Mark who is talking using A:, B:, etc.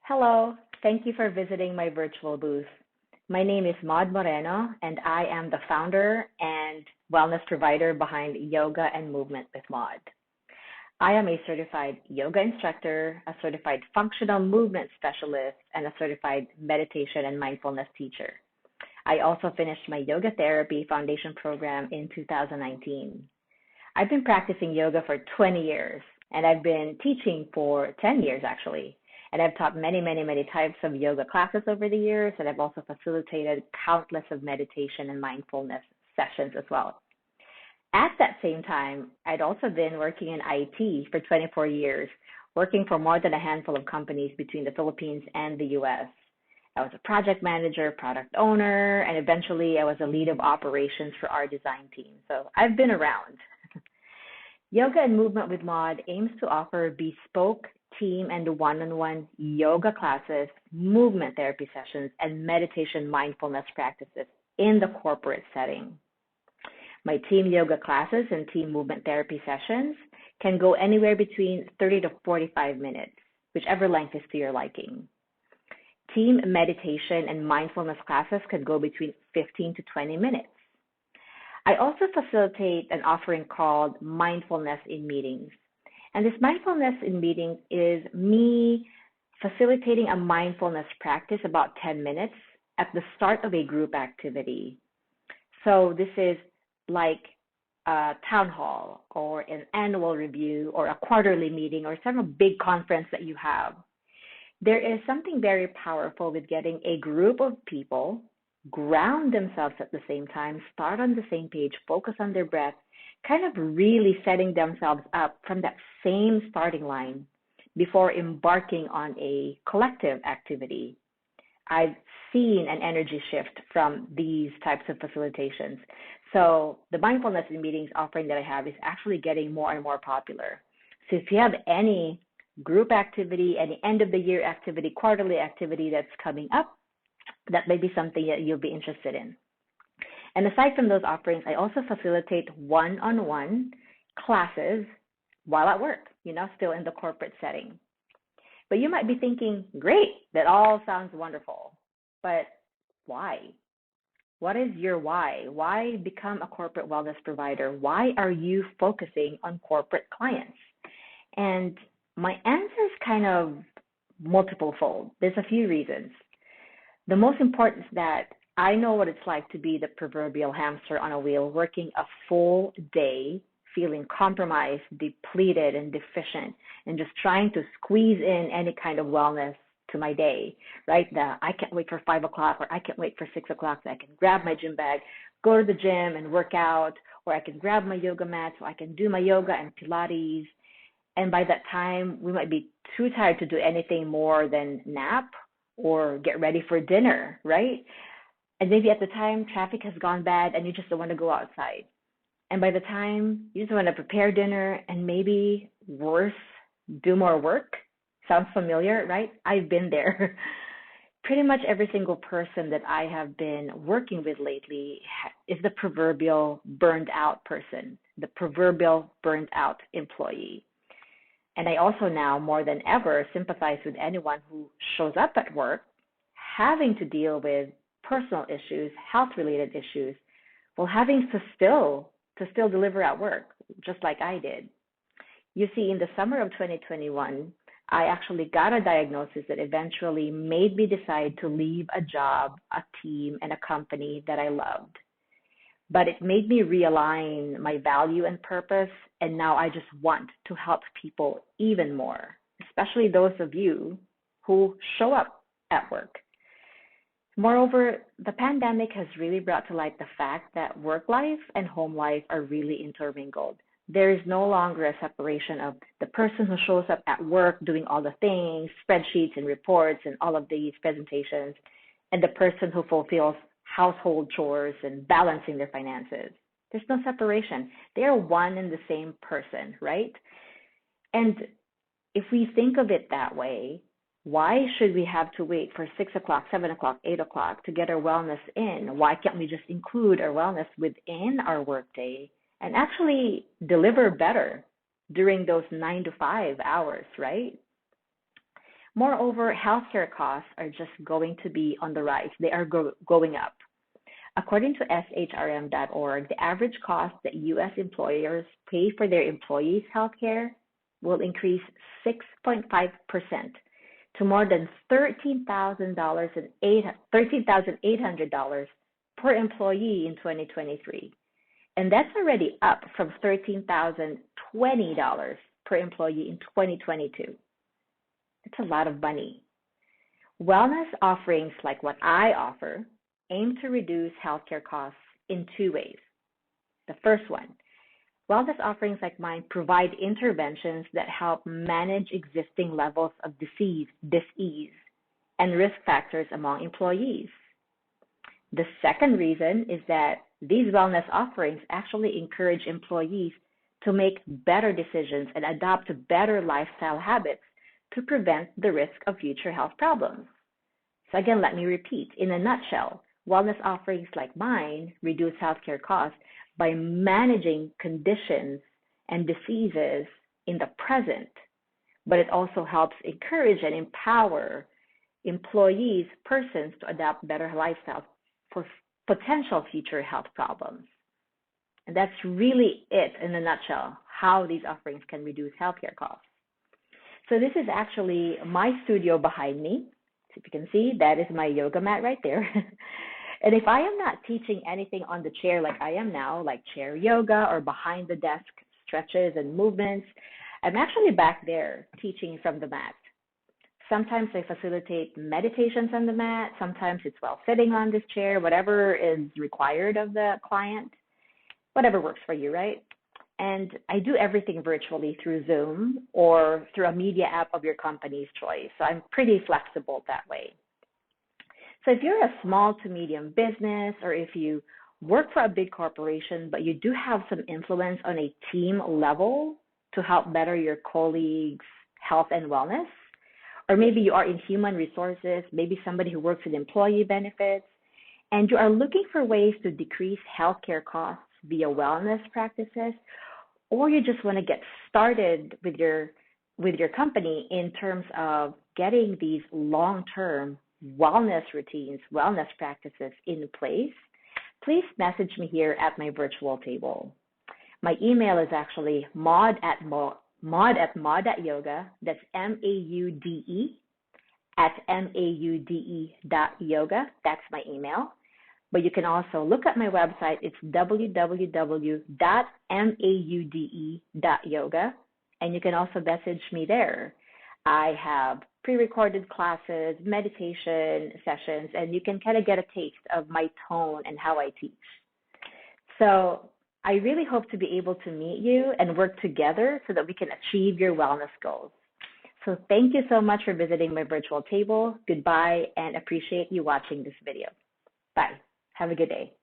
A: Hello, thank you for visiting my virtual booth. My name is Maude Moreno, and I am the founder and wellness provider behind Yoga and Movement with Maude. I am a certified yoga instructor, a certified functional movement specialist, and a certified meditation and mindfulness teacher. I also finished my yoga therapy foundation program in 2019. I've been practicing yoga for 20 years, and I've been teaching for 10 years actually. And I've taught many types of yoga classes over the years, and I've also facilitated countless of meditation and mindfulness sessions as well. At that same time, I'd also been working in IT for 24 years, working for more than a handful of companies between the Philippines and the US. I was a project manager, product owner, and eventually I was a lead of operations for our design team. So I've been around. Yoga and Movement with Maude aims to offer bespoke team and one-on-one yoga classes, movement therapy sessions, and meditation mindfulness practices in the corporate setting. My team yoga classes and team movement therapy sessions can go anywhere between 30 to 45 minutes, whichever length is to your liking. Team meditation and mindfulness classes can go between 15 to 20 minutes. I also facilitate an offering called Mindfulness in Meetings. And this mindfulness in meetings is me facilitating a mindfulness practice about 10 minutes at the start of a group activity. So this is like a town hall or an annual review or a quarterly meeting or some big conference that you have. There is something very powerful with getting a group of people ground themselves at the same time, start on the same page, focus on their breath, kind of really setting themselves up from that same starting line before embarking on a collective activity. I've seen an energy shift from these types of facilitations. So the mindfulness in meetings offering that I have is actually getting more and more popular. So if you have any group activity, any end of the year activity, quarterly activity that's coming up, that may be something that you'll be interested in. And aside from those offerings, I also facilitate one-on-one classes while at work, still in the corporate setting. But you might be thinking, great, that all sounds wonderful, but why? What is your why? Why become a corporate wellness provider? Why are you focusing on corporate clients? And my answer is kind of multiple fold. There's a few reasons. The most important is that I know what it's like to be the proverbial hamster on a wheel, working a full day, feeling compromised, depleted, and deficient, and just trying to squeeze in any kind of wellness to my day, right? I can't wait for 5 o'clock, or I can't wait for 6 o'clock so I can grab my gym bag, go to the gym and work out, or I can grab my yoga mat so I can do my yoga and Pilates. And by that time, we might be too tired to do anything more than nap or get ready for dinner, right? And maybe at the time, traffic has gone bad and you just don't want to go outside. And by the time you just want to prepare dinner and maybe worse, do more work. Sounds familiar, right? I've been there. Pretty much every single person that I have been working with lately is the proverbial burned out person, the proverbial burned out employee. And I also now, more than ever, sympathize with anyone who shows up at work having to deal with personal issues, health-related issues, while having to still deliver at work, just like I did. You see, in the summer of 2021, I actually got a diagnosis that eventually made me decide to leave a job, a team, and a company that I loved. But it made me realign my value and purpose, and now I just want to help people even more, especially those of you who show up at work. Moreover, the pandemic has really brought to light the fact that work life and home life are really intermingled. There is no longer a separation of the person who shows up at work doing all the things, spreadsheets and reports and all of these presentations, and the person who fulfills household chores and balancing their finances. There's no separation. They are one and the same person, right? And if we think of it that way, why should we have to wait for 6 o'clock, 7 o'clock, 8 o'clock to get our wellness in? Why can't we just include our wellness within our workday and actually deliver better during those 9 to 5 hours, right? Moreover, healthcare costs are just going to be on the rise. They are going up. According to SHRM.org, the average cost that U.S. employers pay for their employees' healthcare will increase 6.5% to more than $13,800 per employee in 2023. And that's already up from $13,020 per employee in 2022. It's a lot of money. Wellness offerings like what I offer aim to reduce healthcare costs in two ways. The first one, wellness offerings like mine provide interventions that help manage existing levels of disease, and risk factors among employees. The second reason is that these wellness offerings actually encourage employees to make better decisions and adopt better lifestyle habits to prevent the risk of future health problems. So again, let me repeat. In a nutshell, wellness offerings like mine reduce healthcare costs by managing conditions and diseases in the present, but it also helps encourage and empower employees, persons to adopt better lifestyles for potential future health problems. And that's really it in a nutshell, how these offerings can reduce healthcare costs. So this is actually my studio behind me. So if you can see, that is my yoga mat right there. And if I am not teaching anything on the chair like I am now, like chair yoga or behind the desk stretches and movements, I'm actually back there teaching from the mat. Sometimes I facilitate meditations on the mat. Sometimes it's while sitting on this chair, whatever is required of the client, whatever works for you, right? And I do everything virtually through Zoom or through a media app of your company's choice. So I'm pretty flexible that way. So if you're a small to medium business, or if you work for a big corporation, but you do have some influence on a team level to help better your colleagues' health and wellness, or maybe you are in human resources, maybe somebody who works in employee benefits, and you are looking for ways to decrease healthcare costs via wellness practices, or you just want to get started with your company in terms of getting these long-term wellness routines, wellness practices in place, please message me here at my virtual table. My email is actually maude@maude.yoga. That's MAUDE@MAUDE.yoga. That's my email. But you can also look at my website. It's www.maude.yoga. And you can also message me there. I have pre-recorded classes, meditation sessions, and you can kind of get a taste of my tone and how I teach. So I really hope to be able to meet you and work together so that we can achieve your wellness goals. So thank you so much for visiting my virtual table. Goodbye, and appreciate you watching this video. Bye. Have a good day.